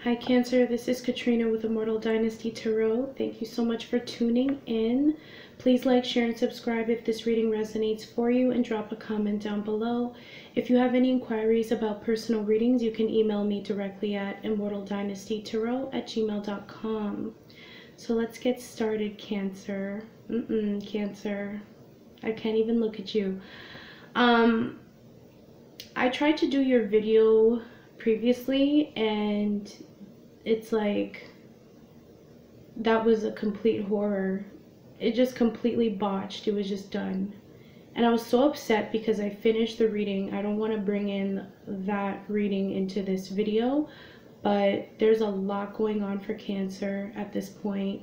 Hi Cancer, this is Katrina with Immortal Dynasty Tarot. Thank you so much for tuning in. Please like, share, and subscribe if this reading resonates for you, and drop a comment down below. If you have any inquiries about personal readings, you can email me directly at immortaldynastytarot@gmail.com. So let's get started, Cancer. Cancer. I can't even look at you. I tried to do your video previously, and it's like that was a complete horror. It just completely botched. It was just done, and I was so upset because I finished the reading. I don't want to bring in that reading into this video, but there's a lot going on for Cancer at this point.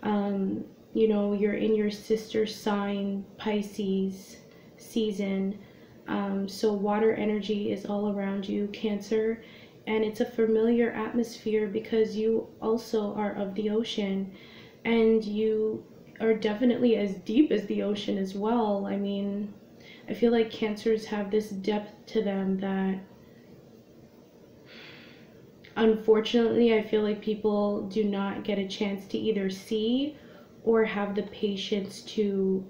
You know, you're in your sister sign Pisces season. So water energy is all around you, Cancer, and it's a familiar atmosphere because you also are of the ocean, and you are definitely as deep as the ocean as well. I mean, I feel like Cancers have this depth to them that, unfortunately, I feel like people do not get a chance to either see or have the patience to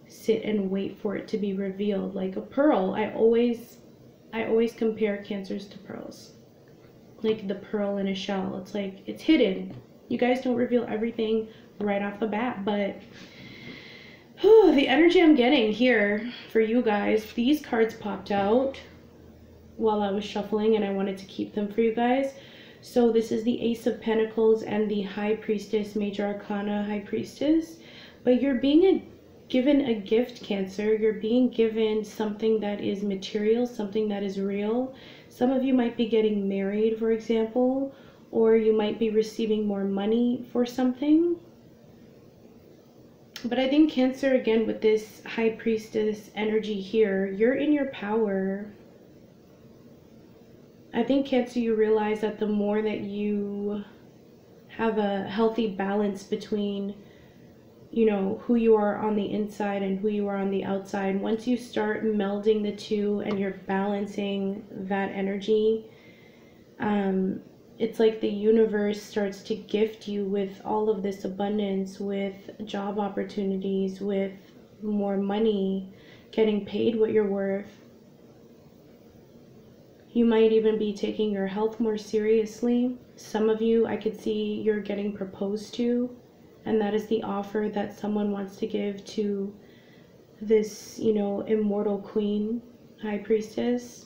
sit and wait for it to be revealed. Like a pearl, I always compare Cancers to pearls, like the pearl in a shell. It's like it's hidden. You guys don't reveal everything right off the bat, but the energy I'm getting here for you guys, these cards popped out while I was shuffling, and I wanted to keep them for you guys. So this is the Ace of Pentacles and the High Priestess, Major Arcana High Priestess. But you're being given a gift, Cancer. You're being given something that is material, something that is real. Some of you might be getting married, for example, or you might be receiving more money for something. But I think Cancer, again, with this High Priestess energy here, you're in your power. I think, Cancer, you realize that the more that you have a healthy balance between, you know, who you are on the inside and who you are on the outside, once you start melding the two and you're balancing that energy, it's like the universe starts to gift you with all of this abundance, with job opportunities, with more money, getting paid what you're worth. You might even be taking your health more seriously. Some of you, I could see you're getting proposed to, and that is the offer that someone wants to give to this, you know, immortal queen, High Priestess.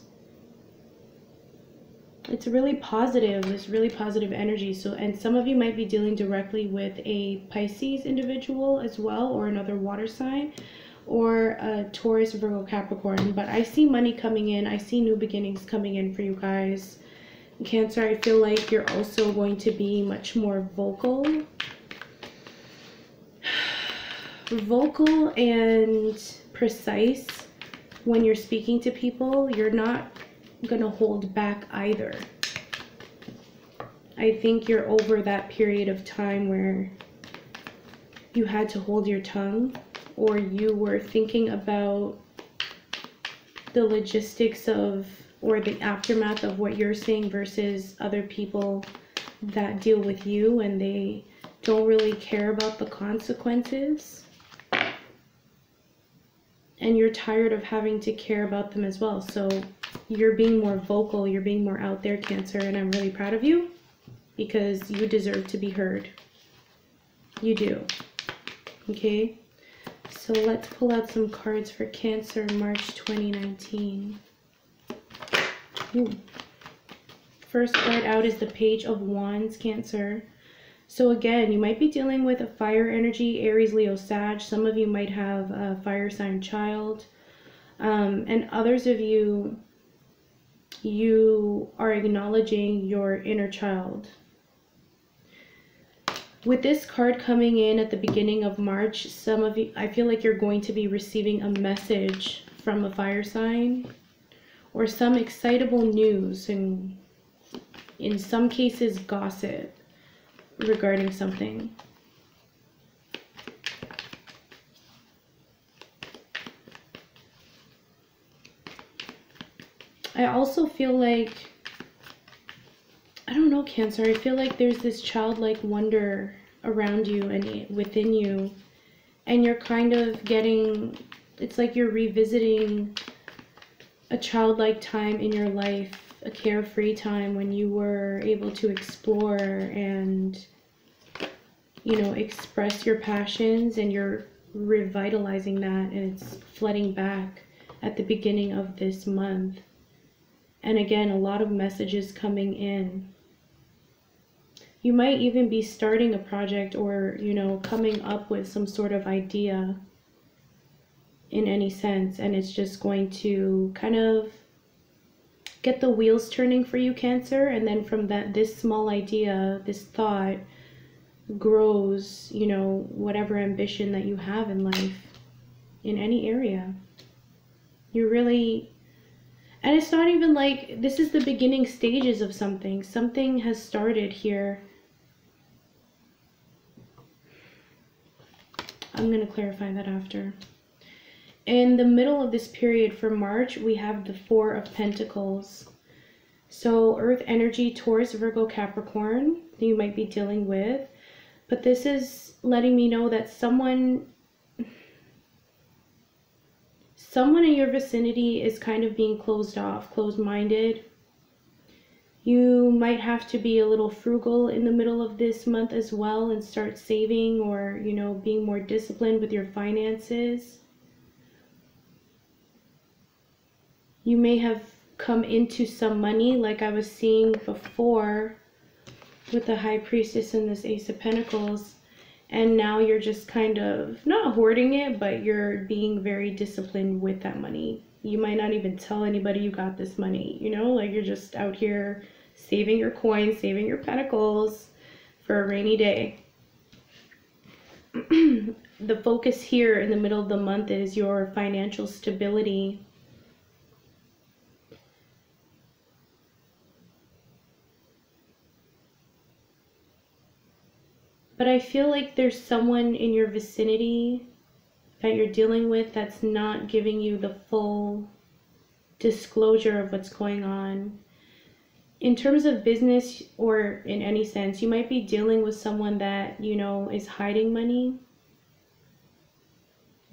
It's really positive, this really positive energy. So, and some of you might be dealing directly with a Pisces individual as well, or another water sign, or a Taurus, Virgo, Capricorn. But I see money coming in. I see new beginnings coming in for you guys. Cancer, I feel like you're also going to be much more vocal and precise when you're speaking to people. You're not gonna hold back either. I think you're over that period of time where you had to hold your tongue, or you were thinking about the logistics of, or the aftermath of what you're saying versus other people that deal with you, and they don't really care about the consequences. And you're tired of having to care about them as well. So you're being more vocal, you're being more out there, Cancer, and I'm really proud of you because you deserve to be heard. You do. Okay? So let's pull out some cards for Cancer, March 2019. Ooh. First card out is the Page of Wands, Cancer. So again, you might be dealing with a fire energy, Aries, Leo, Sag. Some of you might have a fire sign child. And others of you, you are acknowledging your inner child. With this card coming in at the beginning of March, some of you, I feel like you're going to be receiving a message from a fire sign, or some excitable news, and in some cases gossip regarding something. I also feel like, I don't know, know, Cancer. I feel like there's this childlike wonder around you and within you. And you're kind of getting, it's like you're revisiting a childlike time in your life, a carefree time when you were able to explore and, you know, express your passions, and you're revitalizing that, and it's flooding back at the beginning of this month. And again, a lot of messages coming in. You might even be starting a project or, you know, coming up with some sort of idea in any sense, and it's just going to kind of get the wheels turning for you, Cancer. And then from that, this small idea, this thought grows, you know, whatever ambition that you have in life, in any area. You're really, and it's not even like this is the beginning stages of something. Something has started here. I'm going to clarify that after. In the middle of this period for March, we have the Four of Pentacles. So Earth energy, Taurus, Virgo, Capricorn, that you might be dealing with. But this is letting me know that someone in your vicinity is kind of being closed off, closed-minded. You might have to be a little frugal in the middle of this month as well and start saving, or, you know, being more disciplined with your finances. You may have come into some money like I was seeing before with the High Priestess and this Ace of Pentacles. And now you're just kind of not hoarding it, but you're being very disciplined with that money. You might not even tell anybody you got this money, you know, like you're just out here saving your coins, saving your pentacles for a rainy day. The focus here in the middle of the month is your financial stability. But I feel like there's someone in your vicinity that you're dealing with that's not giving you the full disclosure of what's going on. In terms of business or in any sense, you might be dealing with someone that, you know, is hiding money,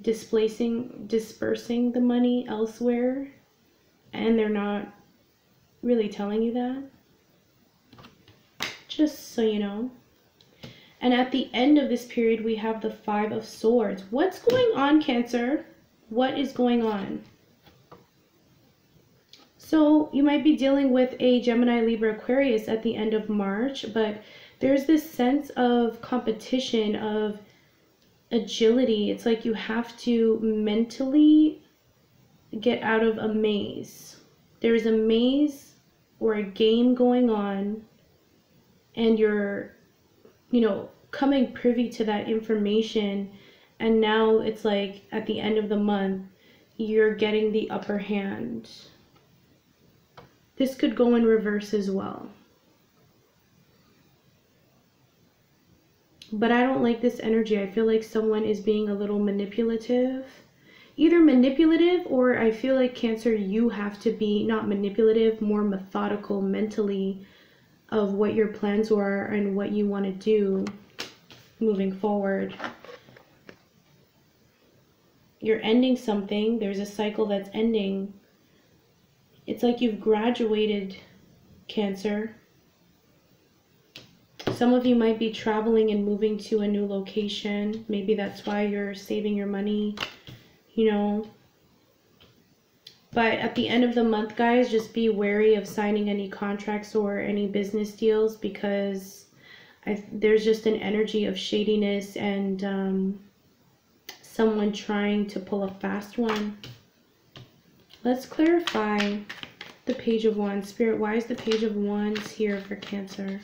dispersing the money elsewhere, and they're not really telling you that. Just so you know. And at the end of this period, we have the Five of Swords. What's going on, Cancer? What is going on? So you might be dealing with a Gemini, Libra, Aquarius at the end of March, but there's this sense of competition, of agility. It's like you have to mentally get out of a maze. There's a maze or a game going on, and you're, you know, coming privy to that information, and now it's like at the end of the month you're getting the upper hand. This could go in reverse as well, but I don't like this energy. I feel like someone is being a little manipulative, either manipulative, or I feel like, Cancer, you have to be not manipulative, more methodical mentally of what your plans were and what you want to do moving forward. You're ending something. There's a cycle that's ending. It's like you've graduated, Cancer. Some of you might be traveling and moving to a new location. Maybe that's why you're saving your money, you know. But at the end of the month, guys, just be wary of signing any contracts or any business deals, because there's just an energy of shadiness and someone trying to pull a fast one. Let's clarify the Page of Wands. Spirit, why is the Page of Wands here for Cancer?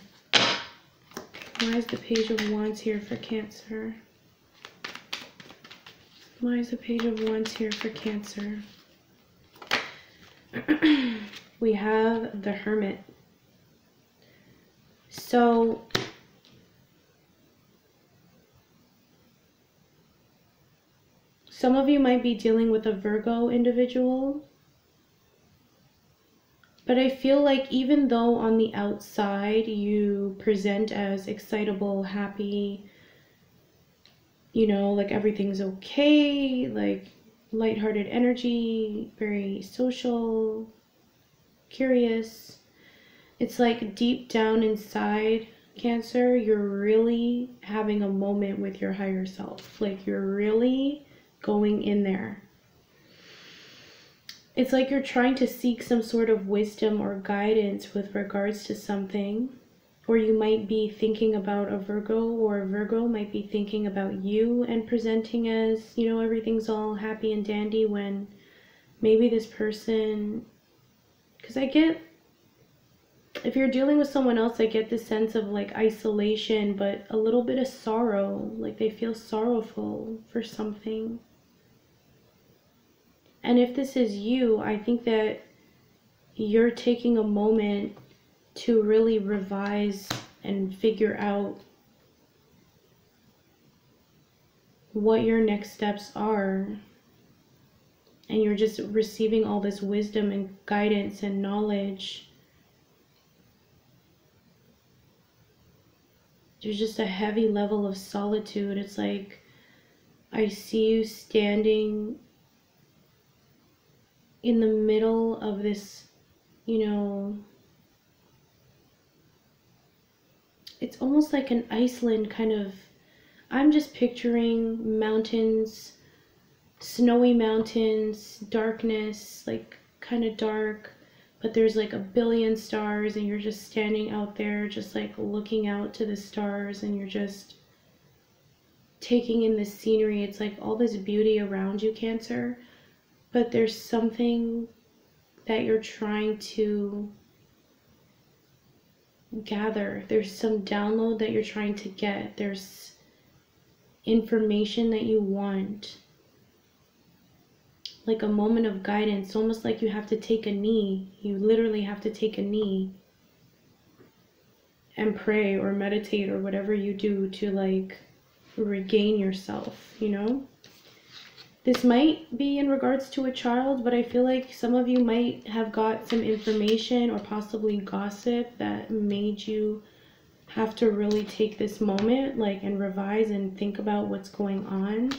Why is the Page of Wands here for Cancer? Why is the Page of Wands here for Cancer? We have the Hermit. So some of you might be dealing with a Virgo individual. But I feel like even though on the outside you present as excitable, happy, you know, like everything's okay, like lighthearted energy, very social, curious, it's like deep down inside, Cancer, you're really having a moment with your higher self. Like you're really going in there. It's like you're trying to seek some sort of wisdom or guidance with regards to something. Or you might be thinking about a Virgo, or a Virgo might be thinking about you and presenting as, you know, everything's all happy and dandy, when maybe this person, because I get, if you're dealing with someone else, I get this sense of like isolation, but a little bit of sorrow, like they feel sorrowful for something. And if this is you, I think that you're taking a moment to really revise and figure out what your next steps are. And you're just receiving all this wisdom and guidance and knowledge. There's just a heavy level of solitude. It's like I see you standing in the middle of this, you know, it's almost like an Iceland kind of, I'm just picturing mountains, snowy mountains, darkness, like kind of dark, but there's like a billion stars and you're just standing out there just like looking out to the stars and you're just taking in the scenery. It's like all this beauty around you, Cancer, but there's something that you're trying to gather. There's some download that you're trying to get. There's information that you want. Like a moment of guidance, almost like you have to take a knee. You literally have to take a knee and pray or meditate or whatever you do to like regain yourself, you know? This might be in regards to a child, but I feel like some of you might have got some information or possibly gossip that made you have to really take this moment, like, and revise and think about what's going on.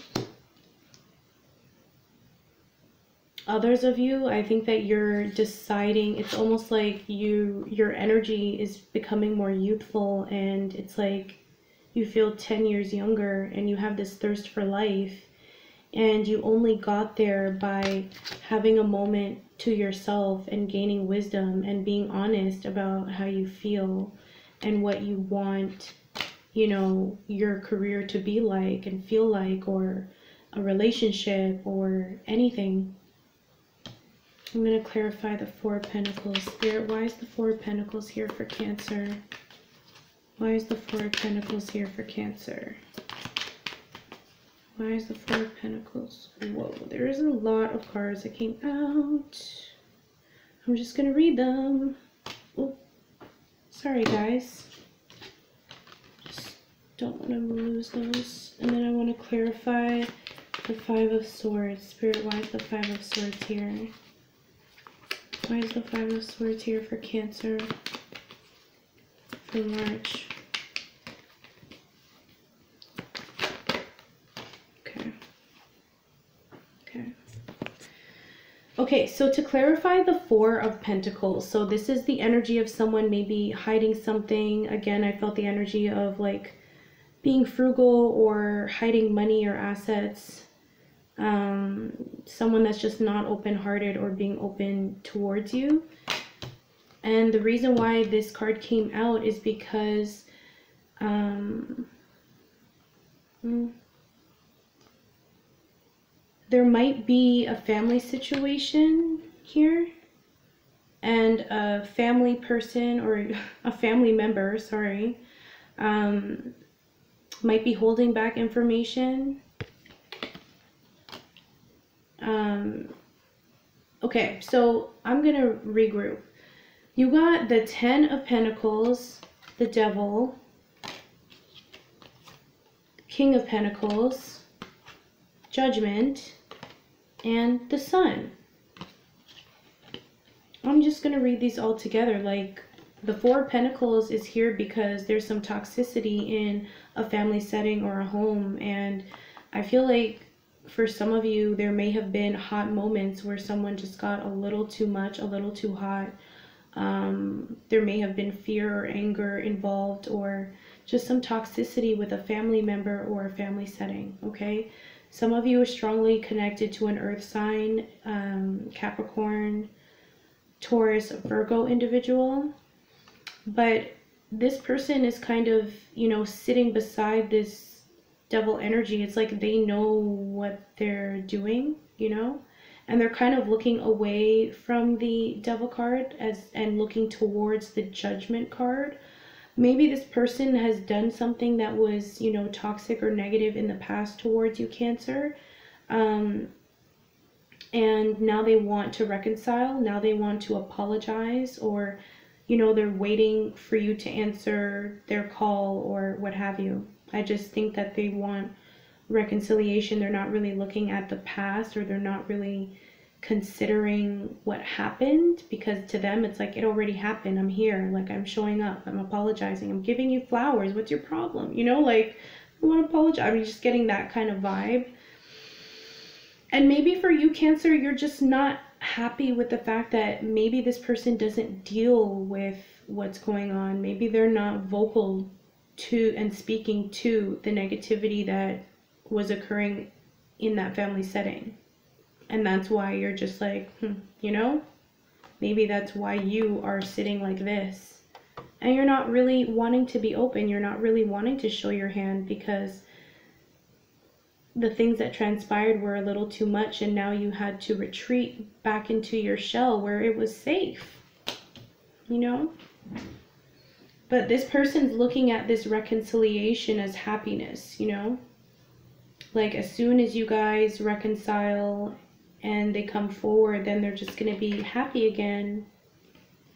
Others of you, I think that you're deciding, it's almost like your energy is becoming more youthful, and it's like you feel 10 years younger and you have this thirst for life. And you only got there by having a moment to yourself and gaining wisdom and being honest about how you feel and what you want, you know, your career to be like and feel like, or a relationship or anything. I'm going to clarify the Four of Pentacles. Spirit, why is the Four of Pentacles here for Cancer? Why is the Four of Pentacles here for Cancer? Why is the Four of Pentacles? Whoa, there is a lot of cards that came out. I'm just going to read them. Oh, sorry guys. Just don't want to lose those. And then I want to clarify the Five of Swords. Spirit, why is the Five of Swords here? Why is the Five of Swords here for Cancer for March? Okay, so to clarify the Four of Pentacles, so this is the energy of someone maybe hiding something. Again, I felt the energy of like being frugal or hiding money or assets. Someone that's just not open-hearted or being open towards you. And the reason why this card came out is because there might be a family situation here, and a family person or a family member, sorry, might be holding back information. Okay, so I'm gonna regroup. You got the Ten of Pentacles, the Devil, King of Pentacles, Judgment, and the Sun. I'm just going to read these all together. Like, the Four of Pentacles is here because there's some toxicity in a family setting or a home. And I feel like for some of you, there may have been hot moments where someone just got a little too much, a little too hot. There may have been fear or anger involved, or just some toxicity with a family member or a family setting, okay? Some of you are strongly connected to an earth sign, Capricorn, Taurus, Virgo individual. But this person is kind of, you know, sitting beside this devil energy. It's like they know what they're doing, you know? And they're kind of looking away from the devil card and looking towards the judgment card. Maybe this person has done something that was, you know, toxic or negative in the past towards you, Cancer. And now they want to reconcile. Now they want to apologize, or, you know, they're waiting for you to answer their call or what have you. I just think that they want reconciliation. They're not really looking at the past, or they're not really considering what happened, because to them it's like, it already happened. I'm here, like, I'm showing up, I'm apologizing, I'm giving you flowers. What's your problem? You know, like, I want to apologize. I'm just getting that kind of vibe. And maybe for you, Cancer, you're just not happy with the fact that maybe this person doesn't deal with what's going on. Maybe they're not vocal to and speaking to the negativity that was occurring in that family setting. And that's why you're just like, you know, maybe that's why you are sitting like this. And you're not really wanting to be open. You're not really wanting to show your hand, because the things that transpired were a little too much, and now you had to retreat back into your shell where it was safe, you know? But this person's looking at this reconciliation as happiness, you know? Like, as soon as you guys reconcile and they come forward, then they're just going to be happy again.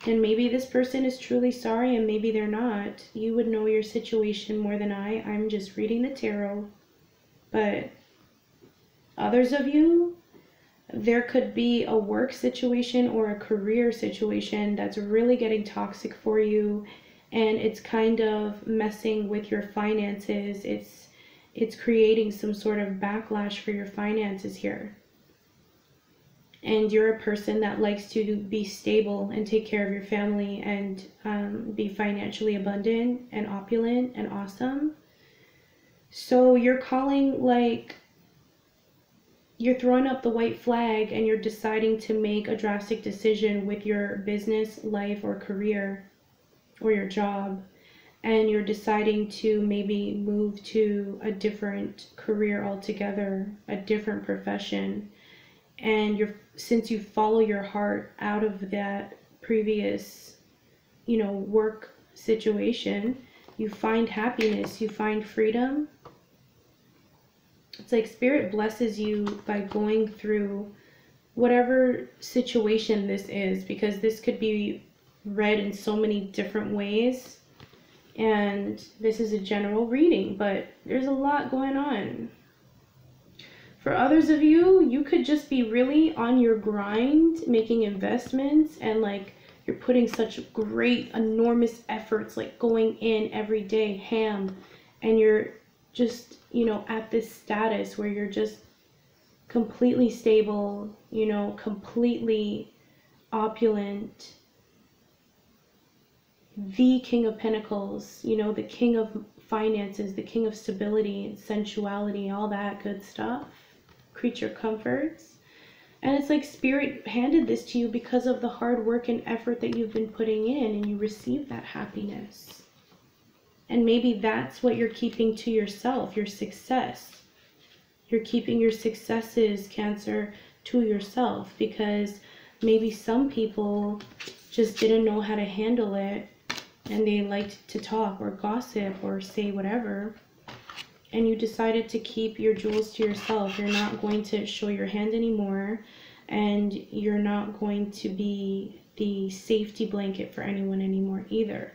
And maybe this person is truly sorry, and maybe they're not. You would know your situation more than I. I'm just reading the tarot. But others of you, there could be a work situation or a career situation that's really getting toxic for you, and it's kind of messing with your finances. It's creating some sort of backlash for your finances here. And you're a person that likes to be stable and take care of your family and be financially abundant and opulent and awesome. So you're calling, like, you're throwing up the white flag, and you're deciding to make a drastic decision with your business, life, or career, or your job. And you're deciding to maybe move to a different career altogether, a different profession. And since you follow your heart out of that previous, you know, work situation, you find happiness, you find freedom. It's like Spirit blesses you by going through whatever situation this is, because this could be read in so many different ways. And this is a general reading, but there's a lot going on. For others of you, you could just be really on your grind, making investments, and like you're putting such great, enormous efforts, like going in every day, ham, and you're just, you know, at this status where you're just completely stable, you know, completely opulent. The King of Pentacles, you know, the King of Finances, the King of Stability, sensuality, all that good stuff. Creature comforts. And it's like Spirit handed this to you because of the hard work and effort that you've been putting in, and you receive that happiness. And maybe that's what you're keeping to yourself, your success. You're keeping your successes, Cancer, to yourself, because maybe some people just didn't know how to handle it, and they liked to talk or gossip or say whatever. And you decided to keep your jewels to yourself. You're not going to show your hand anymore, and you're not going to be the safety blanket for anyone anymore either.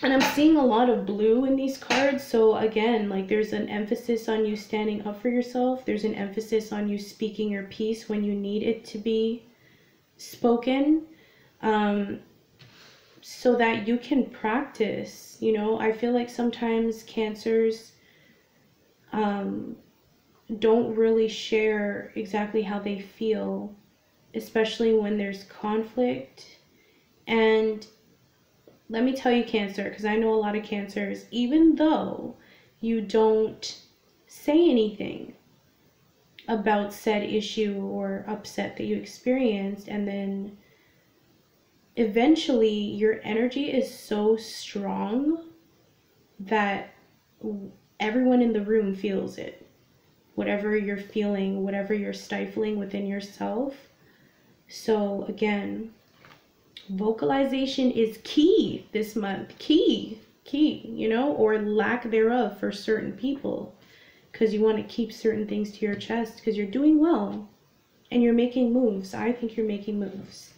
And I'm seeing a lot of blue in these cards. So again, like, there's an emphasis on you standing up for yourself. There's an emphasis on you speaking your piece when you need it to be spoken, so that you can practice. You know, I feel like sometimes cancers don't really share exactly how they feel, especially when there's conflict. And let me tell you, Cancer, because I know a lot of Cancers, even though you don't say anything about said issue or upset that you experienced, and then eventually your energy is so strong that everyone in the room feels it. Whatever you're feeling, whatever you're stifling within yourself. So again, vocalization is key this month. Key, you know, or lack thereof for certain people, because you want to keep certain things to your chest because you're doing well and you're making moves. I think you're making moves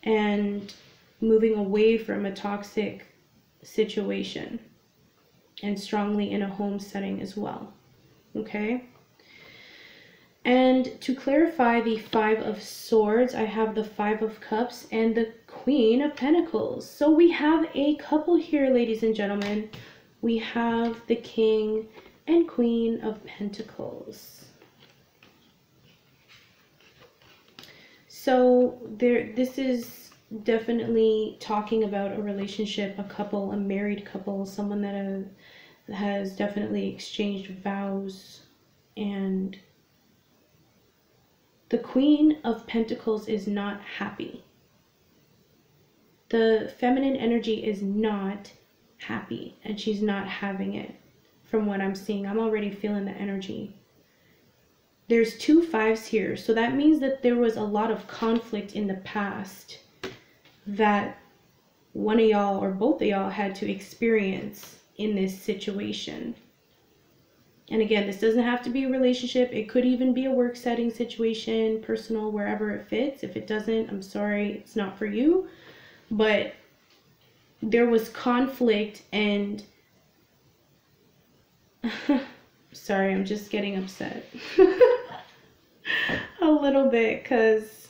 and moving away from a toxic situation, and strongly in a home setting as well. Okay? And to clarify the Five of Swords, I have the Five of Cups and the Queen of Pentacles. So we have a couple here, ladies and gentlemen. We have the King and Queen of Pentacles. So this is definitely talking about a relationship, a couple, a married couple, someone that has definitely exchanged vows. And the Queen of Pentacles is not happy. The feminine energy is not happy, and she's not having it. From what I'm seeing, I'm already feeling the energy. There's 2 5s here, so that means that there was a lot of conflict in the past that one of y'all or both of y'all had to experience in this situation. And again, this doesn't have to be a relationship. It could even be a work setting situation, personal, wherever it fits. If it doesn't, I'm sorry, it's not for you. But there was conflict, and sorry, I'm just getting upset a little bit, because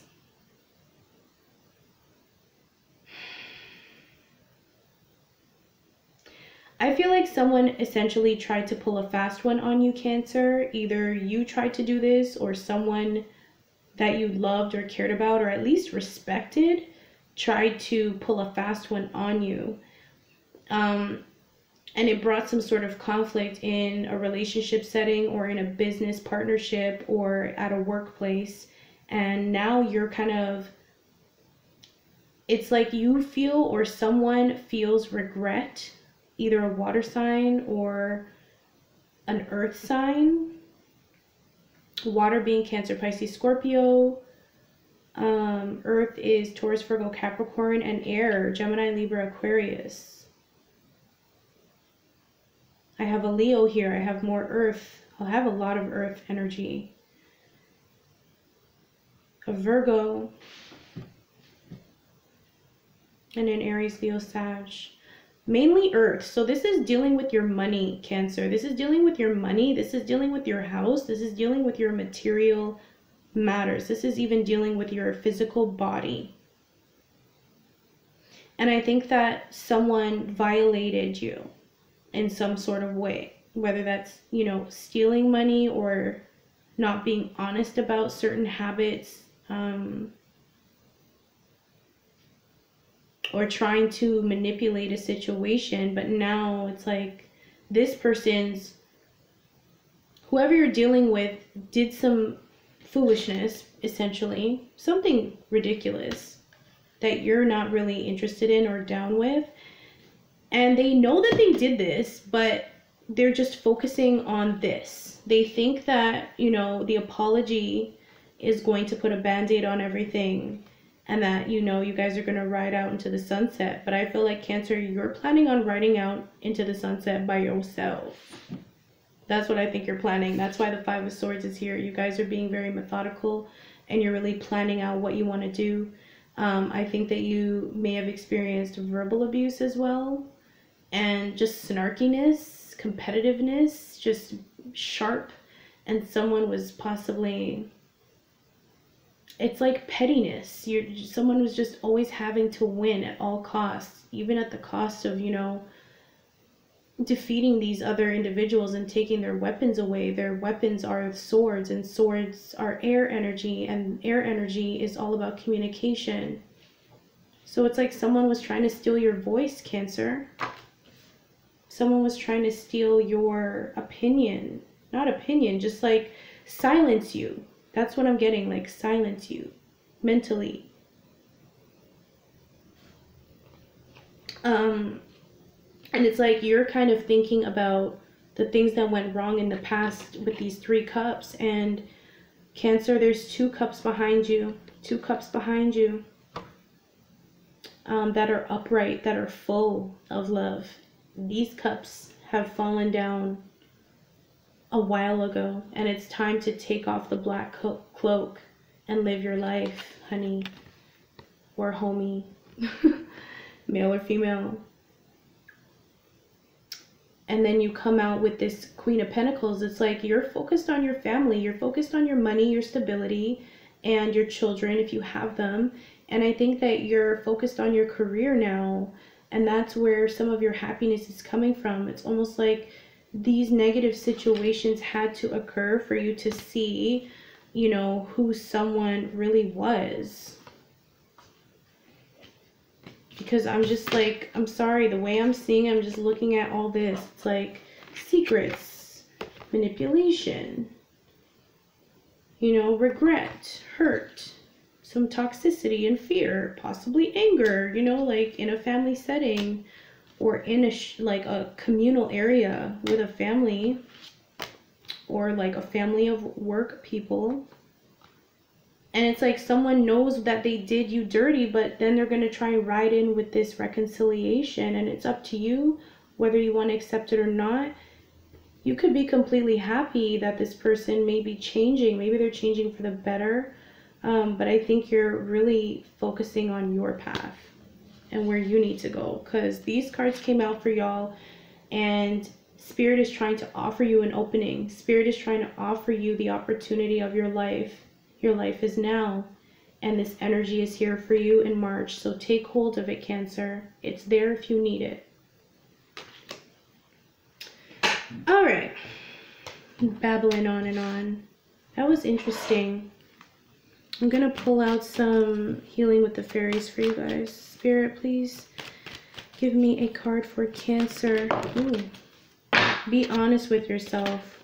I feel like someone essentially tried to pull a fast one on you, Cancer. Either you tried to do this, or someone that you loved or cared about, or at least respected, tried to pull a fast one on you. And it brought some sort of conflict in a relationship setting, or in a business partnership, or at a workplace. And now you're kind of, it's like you feel, or someone feels regret, either a water sign or an earth sign. Water being Cancer, Pisces, Scorpio. Earth is Taurus, Virgo, Capricorn, and air, Gemini, Libra, Aquarius. I have a Leo here. I have more earth. I'll have a lot of earth energy. A Virgo. And an Aries, Leo, Sag. Mainly earth. So this is dealing with your money, Cancer. This is dealing with your money. This is dealing with your house. This is dealing with your material matters. This is even dealing with your physical body. And I think that someone violated you in some sort of way, whether that's, you know, stealing money, or not being honest about certain habits, or trying to manipulate a situation. But now it's like this person's, whoever you're dealing with, did some foolishness, essentially, something ridiculous that you're not really interested in or down with. And they know that they did this, but they're just focusing on this. They think that, you know, the apology is going to put a band-aid on everything, and that, you know, you guys are going to ride out into the sunset. But I feel like, Cancer, you're planning on riding out into the sunset by yourself. That's what I think you're planning. That's why the Five of Swords is here. You guys are being very methodical, and you're really planning out what you want to do. I think that you may have experienced verbal abuse as well, and just snarkiness, competitiveness, just sharp. And someone was possibly, it's like pettiness. Someone who's just always having to win at all costs, even at the cost of, defeating these other individuals and taking their weapons away. Their weapons are swords, and swords are air energy, and air energy is all about communication. So it's like someone was trying to steal your voice, Cancer. Someone was trying to steal your opinion. Not opinion, just like silence you. That's what I'm getting, like silence you mentally. And it's like you're kind of thinking about the things that went wrong in the past with these 3 cups. And Cancer, there's 2 cups behind you. 2 cups behind you that are upright, that are full of love. These cups have fallen down a while ago, and it's time to take off the black cloak and live your life, honey, or homie, male or female. And then you come out with this Queen of Pentacles. It's like you're focused on your family, you're focused on your money, your stability, and your children if you have them. And I think that you're focused on your career now, and that's where some of your happiness is coming from. It's almost like these negative situations had to occur for you to see, who someone really was. Because I'm just like, I'm sorry, the way I'm seeing, I'm just looking at all this. It's like secrets, manipulation, regret, hurt, some toxicity and fear, possibly anger, like in a family setting or in a communal area with a family, or like a family of work people. And it's like someone knows that they did you dirty, but then they're going to try and ride in with this reconciliation. And it's up to you whether you want to accept it or not. You could be completely happy that this person may be changing. Maybe they're changing for the better. But I think you're really focusing on your path and where you need to go. Because these cards came out for y'all, and Spirit is trying to offer you an opening. Spirit is trying to offer you the opportunity of your life. Your life is now, and this energy is here for you in March. So take hold of it, Cancer. It's there if you need it. All right. Babbling on and on. That was interesting. I'm going to pull out some healing with the fairies for you guys. Spirit, please give me a card for Cancer. Ooh. Be honest with yourself.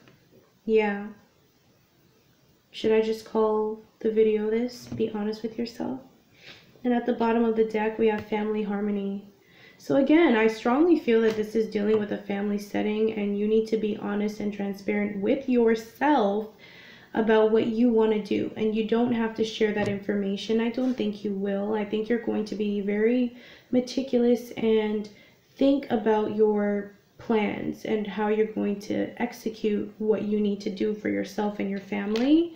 Yeah. Should I just call the video this? Be honest with yourself? And at the bottom of the deck, we have family harmony. So again, I strongly feel that this is dealing with a family setting, and you need to be honest and transparent with yourself about what you want to do. And you don't have to share that information. I don't think you will. I think you're going to be very meticulous and think about your plans and how you're going to execute what you need to do for yourself and your family.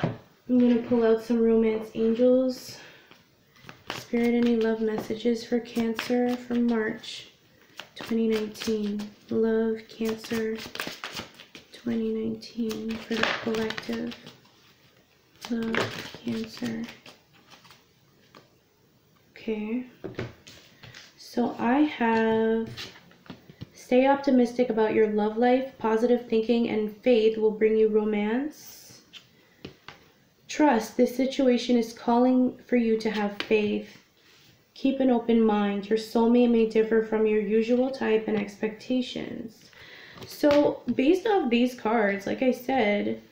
I'm going to pull out some romance angels. Spirit, any love messages for Cancer for March 2019? Love, Cancer 2019 for the collective. Love, Cancer. Okay. So I have, stay optimistic about your love life. Positive thinking and faith will bring you romance. Trust, this situation is calling for you to have faith. Keep an open mind. Your soulmate may differ from your usual type and expectations. So based off these cards, like I said,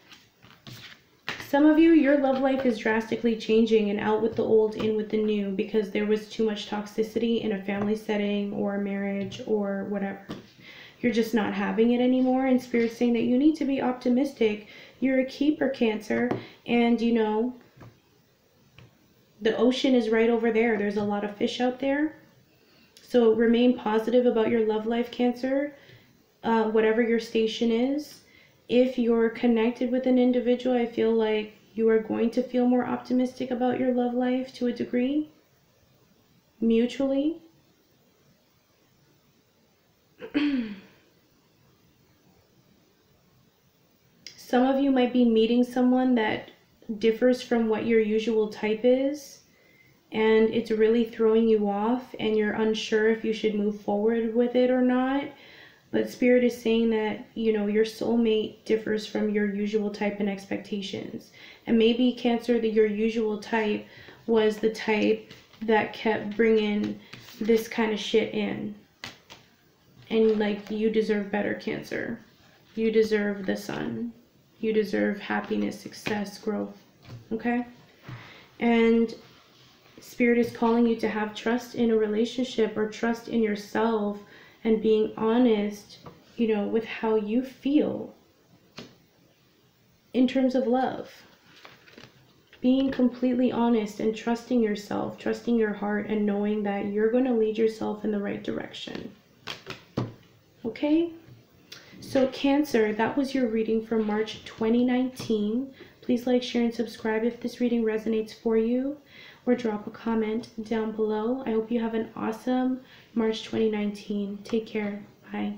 some of you, your love life is drastically changing, and out with the old, in with the new, because there was too much toxicity in a family setting or a marriage or whatever. You're just not having it anymore, and Spirit's saying that you need to be optimistic. You're a keeper, Cancer, and the ocean is right over there. There's a lot of fish out there. So remain positive about your love life, Cancer, whatever your station is. If you're connected with an individual, I feel like you are going to feel more optimistic about your love life to a degree, mutually. Some of you might be meeting someone that differs from what your usual type is, and it's really throwing you off and you're unsure if you should move forward with it or not. But Spirit is saying that, you know, your soulmate differs from your usual type and expectations. And maybe Cancer, that your usual type was the type that kept bringing this kind of shit in. And like, you deserve better, Cancer. You deserve the sun. You deserve happiness, success, growth. Okay? And Spirit is calling you to have trust in a relationship, or trust in yourself, and being honest, you know, with how you feel in terms of love. Being completely honest and trusting yourself, trusting your heart, and knowing that you're going to lead yourself in the right direction. Okay? So Cancer, that was your reading for March 2019. Please like, share, and subscribe if this reading resonates for you, or drop a comment down below. I hope you have an awesome March 2019. Take care. Bye.